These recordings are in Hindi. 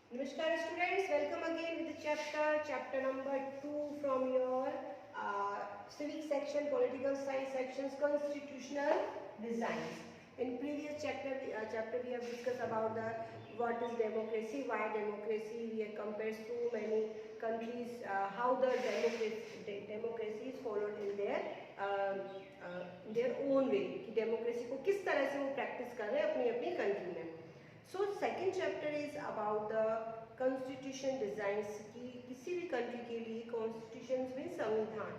Namaskar students, welcome again with the chapter number 2 from your civic section, political science sections, constitutional designs. In previous chapter we have discussed about the what is democracy, why democracy, we have compared so many countries, how the democracy is followed in their own way, कि democracy को किस तरह से वो practice कर रहे हैं अपनी अपनी country में. So second chapter is about the constitution designs कि किसी भी country के लिए constitutions में संविधान.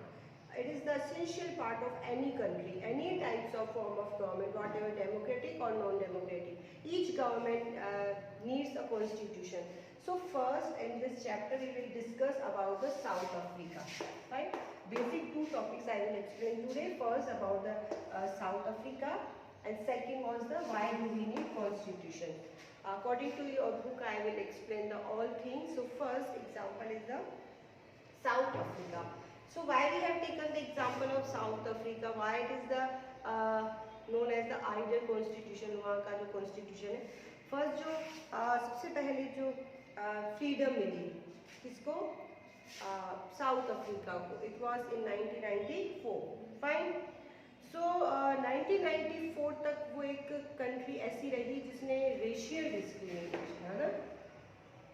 It is the essential part of any country, any types of form of government, whatever democratic or non-democratic. Each government needs a constitution. So first in this chapter we will discuss about the South Africa. Right? Basic two topics I will explain today. First about the South Africa, and second was the why do we need constitution. According to your book, I will explain the all things. So first example is the South Africa. So why we have taken the example of South Africa? Why it is the known as the ideal constitution? वहाँ का जो constitution है. First जो सबसे पहले जो freedom मिली किसको? South Africa को. It was in 1994. Fine. So 1994 तक वो एक कंट्री ऐसी रही जिसने रेशियल डिस्क्रिमिनेशन, है ना,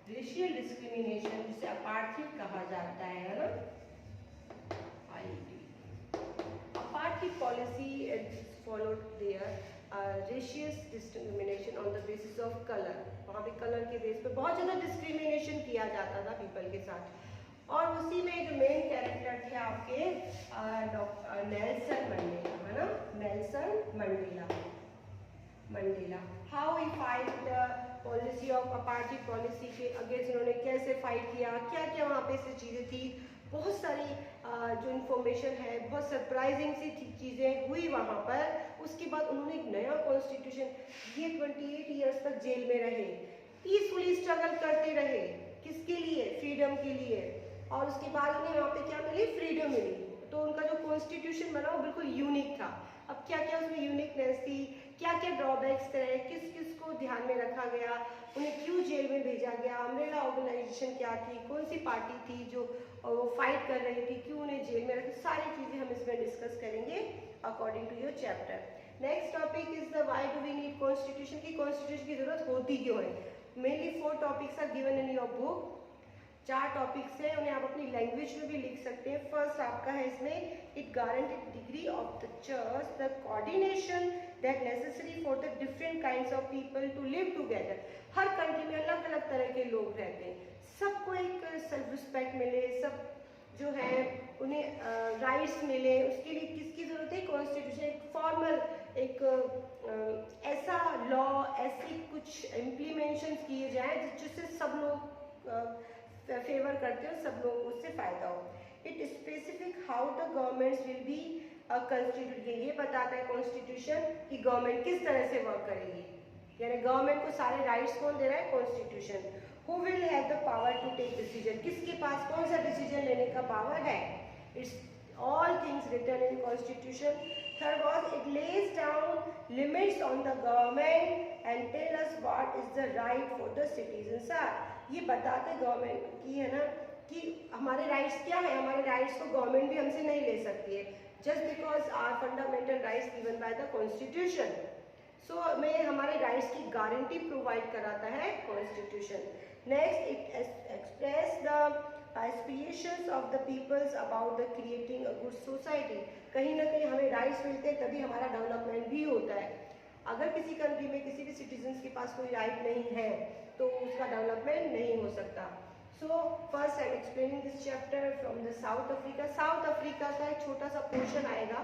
रेशियल डिस्क्रिमिनेशन जिसे अपार्थीड कहा जाता है ना, apartheid policy followed there racial discrimination on the basis of colour. वहाँ पे कलर के बेस पे बहुत ज़्यादा डिस्क्रिमिनेशन किया जाता था पीपल के साथ. और उसी में जो मेन कैरेक्टर थे आपके नेल्सन मंडेला, है ना, Nelson Mandela. How he fight the policy of apartheid policy के अगेंस्ट उन्होंने कैसे फाइट किया, क्या क्या वहाँ पे से चीज़ें थी, बहुत सारी जो इन्फॉर्मेशन है, बहुत सरप्राइजिंग सी चीज़ें हुई वहाँ पर. उसके बाद उन्होंने एक नया कॉन्स्टिट्यूशन, ये 28 ईयर्स तक जेल में रहे, पीसफुली स्ट्रगल करते रहे, किसके लिए? फ्रीडम के लिए. और उसके बाद उन्हें वहाँ पे क्या मिली? फ्रीडम मिली. तो उनका जो कॉन्स्टिट्यूशन बना वो बिल्कुल यूनिक था. अब क्या क्या उसमें यूनिकनेस थी, क्या क्या ड्रॉबैक्स थे, किस किस को ध्यान में रखा गया, उन्हें क्यों जेल में भेजा गया, अम्ब्रेला ऑर्गेनाइजेशन क्या थी, कौन सी पार्टी थी जो वो फाइट कर रही थी, क्यों उन्हें जेल में रखा, सारी चीज़ें हम इसमें डिस्कस करेंगे according to your chapter. Next topic is the why do we need constitution, की कॉन्स्टिट्यूशन की जरूरत होती क्यों है. Mainly 4 topics are given in your book. 4 topics हैं, उन्हें आप अपनी लैंग्वेज में भी लिख सकते हैं. फर्स्ट आपका है इसमें, it guaranteed degree of the church the coordination that necessary for the different kinds of people to live together. हर कंट्री में अलग अलग तरह के लोग रहते हैं, सबको एक सेल्फ रिस्पेक्ट मिले, सब जो है उन्हें राइट्स मिले, उसके लिए किसकी जरूरत है? कॉन्स्टिट्यूशन. एक फॉर्मल, एक ऐसा लॉ, ऐसी कुछ इम्प्लीमेंशन किए जाए जिससे सब लोग फेवर करते हो, सब लोगों को उससे फायदा हो. It specific how the governments will be constitute. ये बताता है कॉन्स्टिट्यूशन कि गवर्नमेंट किस तरह से वर्क करेगी, यानी गवर्नमेंट को सारे राइट्स कौन दे रहा है? Constitution. Who will have the power to take decision, किसके पास कौन सा डिसीजन लेने का पावर है? It's all things written in constitution. Third was it lays down limits on the government and tell us what is the right for the citizens are. ये बताते गवर्नमेंट की, है ना, कि हमारे राइट्स क्या है. हमारे राइट्स को गवर्नमेंट भी हमसे नहीं ले सकती है, just because are fundamental rights given by the constitution. So में हमारे राइट्स की गारंटी प्रोवाइड कराता है constitution. Next, it express the aspirations of the peoples about the creating a good society. कहीं ना कहीं हमें राइट्स मिलते हैं तभी हमारा डेवलपमेंट भी होता है. अगर किसी कंट्री में किसी भी सिटीजन्स के पास कोई राइट नहीं है तो उसका डेवलपमेंट नहीं हो सकता. So first I am explaining this chapter from the south Africa. South Africa का एक छोटा सा पोर्शन आएगा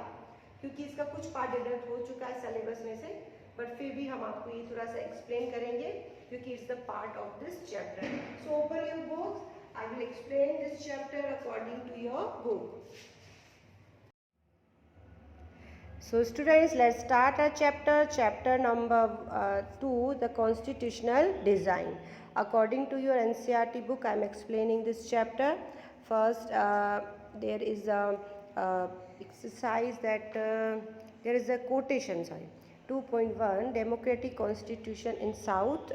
क्योंकि इसका कुछ पार्ट डिडक्ट हो चुका है सिलेबस में से, बट फिर भी हम आपको ये थोड़ा सा एक्सप्लेन करेंगे क्योंकि it's the part of this chapter. So open your books. I will explain this chapter according to your book. So students, let's start our chapter number 2, the constitutional design. According to your NCERT book, I am explaining this chapter. First, there is a exercise that there is a quotation, 2.1, democratic constitution in South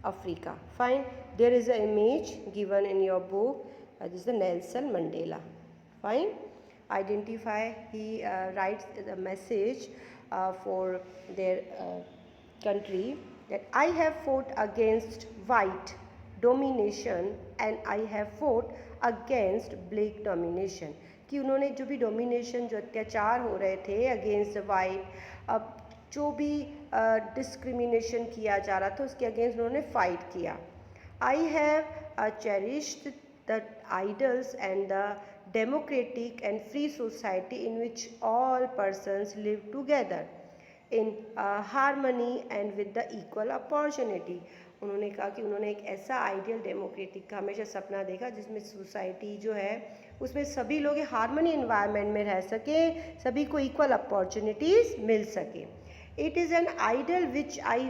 Africa. Fine. There is an image given in your book. This is the Nelson Mandela. Fine. Identify. He writes the message for their country that I have fought against white domination and I have fought against black domination. कि उन्होंने जो भी डोमिनेशन, जो अत्याचार हो रहे थे अगेंस्ट वाइट, अब जो भी डिस्क्रिमिनेशन किया जा रहा था उसके अगेंस्ट उन्होंने फाइट किया. I have cherished the idols and the democratic and free society in which all persons live together in harmony and with the equal opportunity. उन्होंने कहा कि उन्होंने एक ऐसा आइडियल डेमोक्रेटिक का हमेशा सपना देखा जिसमें सोसाइटी जो है उसमें सभी लोग हारमनी एनवायरनमेंट में रह सके, सभी को इक्वल अपॉर्चुनिटीज़ मिल सके. It is an ideal which I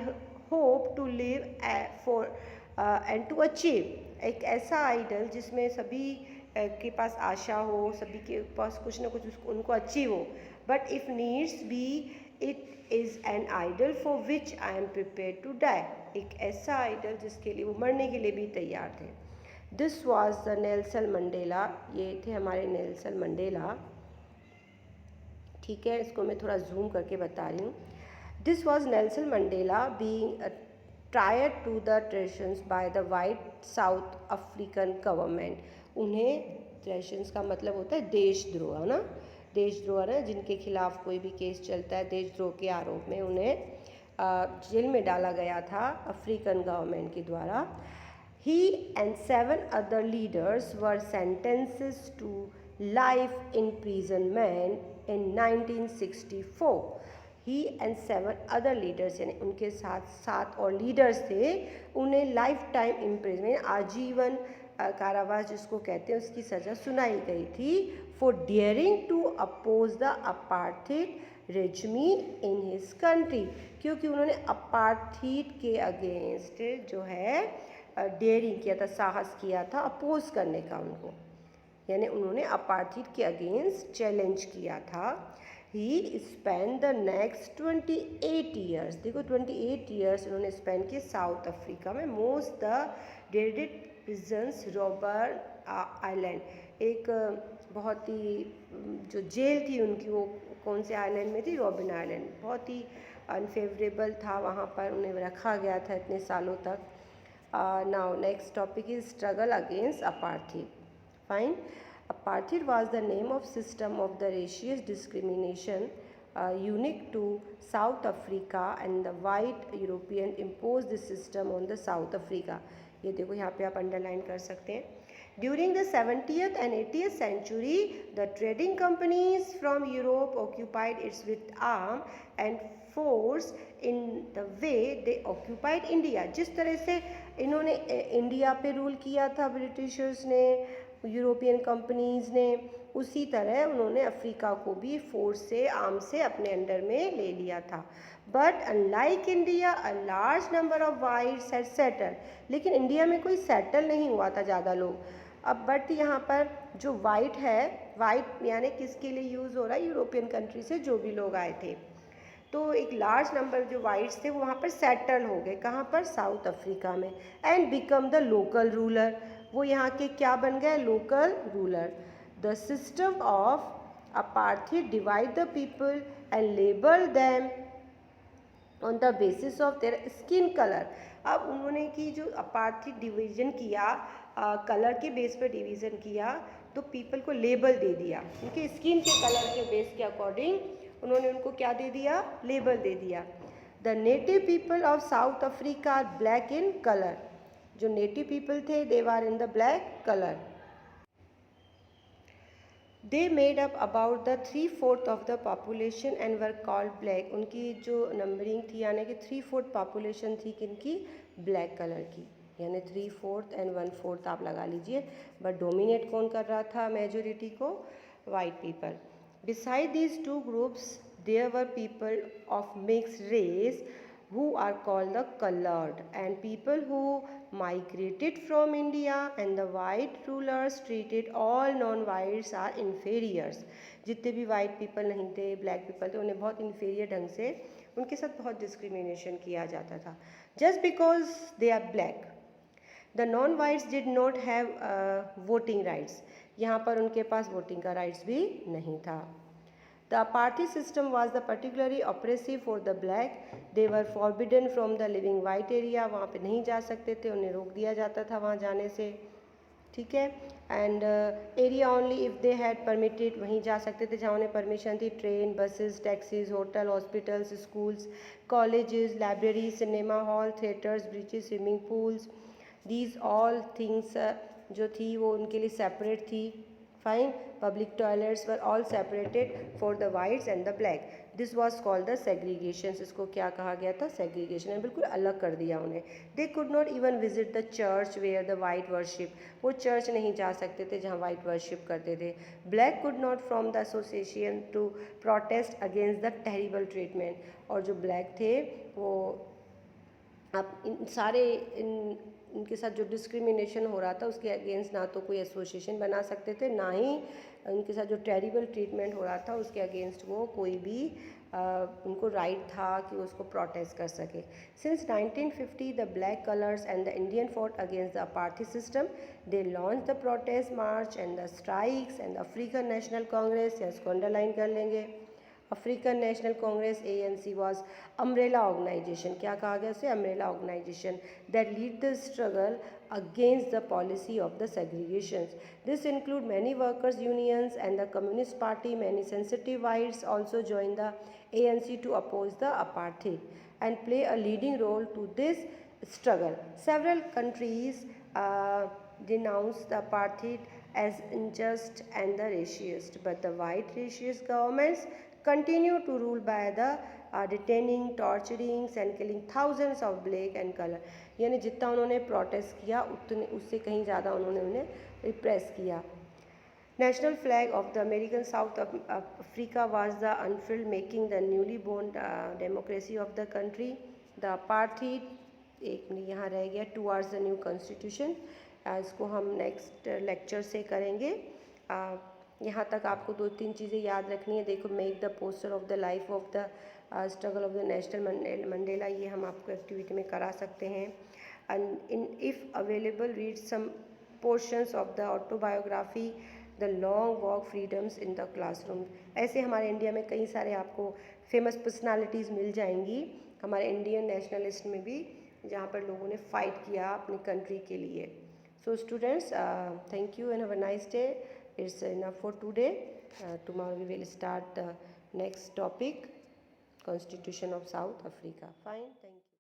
hope to live for and to achieve. एक ऐसा आइडल जिसमें सभी के पास आशा हो, सभी के पास कुछ ना कुछ उनको अचीव हो. But if needs be it is an ideal for which I am prepare to die. एक ऐसा आइडल जिसके लिए वो मरने के लिए भी तैयार थे. This was the Nelson Mandela. ये थे हमारे नेल्सन मंडेला. ठीक है, इसको मैं थोड़ा जूम करके बता रही हूँ. This was Nelson Mandela being tried to the treasons by the white South African government. उन्हें ट्रेशंस का मतलब होता है देशद्रोह, है ना. देशद्रोह है, जिनके खिलाफ कोई भी केस चलता है देशद्रोह के आरोप में उन्हें जेल में डाला गया था अफ्रीकन गवर्नमेंट के द्वारा. He and 7 other leaders were sentenced to life imprisonment in 1964. He and 7 other leaders, यानी उनके साथ 7 और लीडर्स थे, उन्हें लाइफ टाइम इम्प्रिजमेंट, आजीवन कारावास जिसको कहते हैं, उसकी सज़ा सुनाई गई थी for daring to oppose the apartheid regime in his country. क्योंकि उन्होंने अपार्थाइड के अगेंस्ट जो है डेयरिंग किया था, साहस किया था अपोज करने का उनको, यानी उन्होंने अपार्थाइड के अगेंस्ट चैलेंज किया था. ही स्पेंड द नेक्स्ट 28 ईयर्स. देखो 28 ईयर्स उन्होंने स्पेंड किए साउथ अफ्रीका में. Most the डेडेड prisons robber island. एक बहुत ही जो जेल थी उनकी वो कौन से आइलैंड में थी? Robin island. बहुत ही अनफेवरेबल था, वहाँ पर उन्हें रखा गया था इतने सालों तक. Now next topic is struggle against apartheid. Fine. Apartheid was the name of system of the racial discrimination unique to South Africa, and the white European imposed this system on the South Africa. ये देखो यहाँ पे आप अंडरलाइन कर सकते हैं. During the 70th and 80th century, the trading companies from Europe occupied it with arm and force in the way they occupied India. जिस तरह से इन्होंने इंडिया पे रूल किया था ब्रिटिशर्स ने, यूरोपियन कंपनीज़ ने, उसी तरह उन्होंने अफ्रीका को भी फोर्स से, आर्म से अपने अंडर में ले लिया था. But unlike India a large number of whites had settle. लेकिन इंडिया में कोई सेटल नहीं हुआ था ज़्यादा लोग. अब बट यहाँ पर जो वाइट है, वाइट यानी किसके लिए यूज़ हो रहा है? यूरोपियन कंट्री से जो भी लोग आए थे, तो एक लार्ज नंबर जो वाइट्स थे वो वहाँ पर सेटल हो गए. कहाँ पर? साउथ अफ्रीका में. And become the local ruler. वो यहाँ के क्या बन गए? Local ruler. The system of apartheid divide the people and label them on the basis of their skin colour. अब उन्होंने की जो अपार्थाइड डिवीज़न किया, कलर के बेस पर डिवीज़न किया, तो पीपल को लेबल दे दिया. उनके स्किन के कलर के बेस के अकॉर्डिंग उन्होंने उनको क्या दे दिया? लेबल दे दिया. The native people of South Africa are black in colour. जो नेटिव पीपल थे they were in the black colour. They made up about the 3/4 of the population and were called black. उनकी जो नंबरिंग थी यानी कि 3/4 पॉपुलेशन थी किनकी? ब्लैक कलर की. यानी 3/4 एंड 1/4 आप लगा लीजिए. बट डोमिनेट कौन कर रहा था मेजोरिटी को? White people. Beside these two groups, there were people of mixed race who are called the colored, and people who migrated from India, and the white rulers treated all non-whites are inferiors. जितने भी white people नहीं थे, black people थे, उन्हें बहुत inferior ढंग से उनके साथ बहुत डिस्क्रिमिनेशन किया जाता था just because they are black. The non whites did not have voting rights, यहाँ पर उनके पास वोटिंग का राइट्स भी नहीं था। The apartheid system was the particularly oppressive for the black. They were forbidden from the living white area. वहाँ पे नहीं जा सकते थे, उन्हें रोक दिया जाता था वहाँ जाने से, ठीक है। And area only if they had permitted, वहीं जा सकते थे जहाँ उन्हें परमिशन थी। Train, buses, taxis, hotel, hospitals, schools, colleges, library, cinema hall, theatres, bridges, swimming pools, these all things जो थी वो उनके लिए सेपरेट थी। Fine. Public toilets were all separated for the whites and the black. This was called the segregation. इसको क्या कहा गया था? सेग्रीगेशन। बिल्कुल अलग कर दिया उन्हें। They could not even visit the church where the white worship, वो चर्च नहीं जा सकते थे जहाँ वाइट वर्शिप करते थे। Black could not from the association to protest against the terrible treatment, और जो ब्लैक थे वो आप इन सारे इनके साथ जो डिस्क्रिमिनेशन हो रहा था उसके अगेंस्ट ना तो कोई एसोसिएशन बना सकते थे, ना ही इनके साथ जो टेरिबल ट्रीटमेंट हो रहा था उसके अगेंस्ट वो कोई भी उनको राइट था कि उसको प्रोटेस्ट कर सके। Since 1950 the black colours and the Indian fought against the apartheid system. They launch the protest March and the strikes and African national Congress, या इसको अंडरलाइन कर लेंगे। African national Congress ANC was umbrella organization, क्या कहा गया उसे? umbrella organization that lead the struggle against the policy of the segregations. This include many workers unions and the Communist Party. Many sensitive whites also joined the ANC to oppose the apartheid and play a leading role to this struggle. Several countries denounced the apartheid as unjust and the racist, but the white racist governments continue to rule by the detaining, torturing and killing thousands of black and color. यानी जितना उन्होंने प्रोटेस्ट किया उतने उससे कहीं ज़्यादा उन्होंने उन्हें रिप्रेस किया। National flag of the American South of Africa was the unfurled, making the newly born democracy of the country. The apartheid एक यहाँ रह गया towards the new constitution, इसको हम नेक्स्ट लेक्चर से करेंगे। यहाँ तक आपको 2-3 चीज़ें याद रखनी है। देखो, make the poster of the life of the struggle of the national Mandela, ये हम आपको एक्टिविटी में करा सकते हैं। And in if available read some portions of the autobiography the long walk freedoms in the classroom. ऐसे हमारे इंडिया में कई सारे आपको फेमस पर्सनालिटीज़ मिल जाएंगी हमारे इंडियन नेशनलिस्ट में भी, जहाँ पर लोगों ने फाइट किया अपनी कंट्री के लिए। So students, thank you and have a nice day. It's enough for today. Tomorrow we will start the next topic, Constitution of South Africa. Fine, thank you.